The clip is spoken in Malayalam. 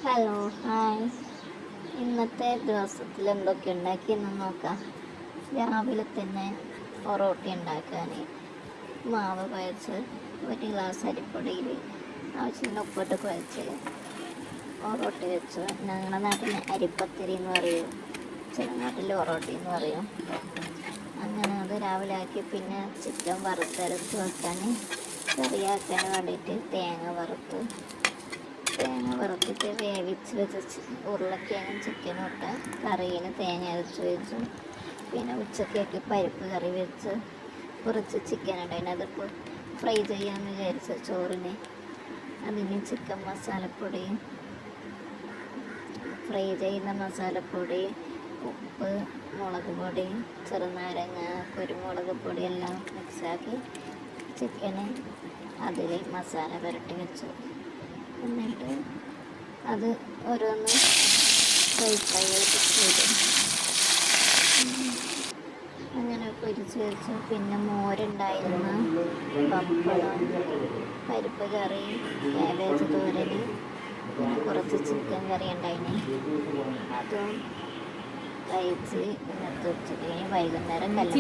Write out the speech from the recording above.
Hello, hi. ഇന്നത്തെ ദിവസത്തിൽ എന്തൊക്കെ ഉണ്ടാക്കിയെന്ന് നോക്കാം. രാവിലെ തന്നെ പൊറോട്ട ഉണ്ടാക്കാൻ മാവ് കുഴച്ച് 1 ഗ്ലാസ് അരിപ്പൊടിയിൽ ആവശ്യത്തിന് ഉപ്പിട്ട് കുഴച്ച് പൊറോട്ട വെച്ച്. ഞങ്ങളുടെ നാട്ടിൽ അരിപ്പത്തിരി എന്ന് പറയും, ചില നാട്ടിൽ പൊറോട്ട എന്ന് പറയും. അങ്ങനെ അത് രാവിലെ ആക്കി. പിന്നെ ചിക്കൻ വറുത്തരച്ച് വെക്കാൻ കറിയാക്കാൻ വേണ്ടിയിട്ട് തേങ്ങ വറുത്തിട്ട് വേവിച്ച് വെച്ച് ഉരുളക്കിഴങ്ങും ചിക്കനും ഇട്ട് കറിയിൽ തേങ്ങ അരച്ച് വെച്ചു. പിന്നെ ഉച്ചക്കേക്ക് പരിപ്പ് കറി വെച്ച് കുറച്ച് ചിക്കൻ ഉണ്ടായിരുന്നു, അതിപ്പോൾ ഫ്രൈ ചെയ്യാമെന്ന് വിചാരിച്ച ചോറിന്. അതിന് ചിക്കൻ മസാലപ്പൊടി, ഫ്രൈ ചെയ്യുന്ന മസാലപ്പൊടി, ഉപ്പ്, മുളക് പൊടി, ചെറുനാരങ്ങ, കുരുമുളക് പൊടി എല്ലാം മിക്സാക്കി ചിക്കന് അതിൽ മസാല പുരട്ടി വെച്ചു. എന്നിട്ട് അത് ഓരോന്ന് ഫ്രൈ ചെയ്ത് അങ്ങനെ പൊരിച്ച് വെച്ചു. പിന്നെ മോരുണ്ടായിരുന്നു, പപ്പടം, പരിപ്പ് കറി, കാബേജ് തോരൻ, പിന്നെ കുറച്ച് ചിക്കൻ കറി ഉണ്ടായിന്. അതും കഴിച്ച് ഇന്നത്തെ ഉച്ചയ്ക്ക്. വൈകുന്നേരം കല്യാണം.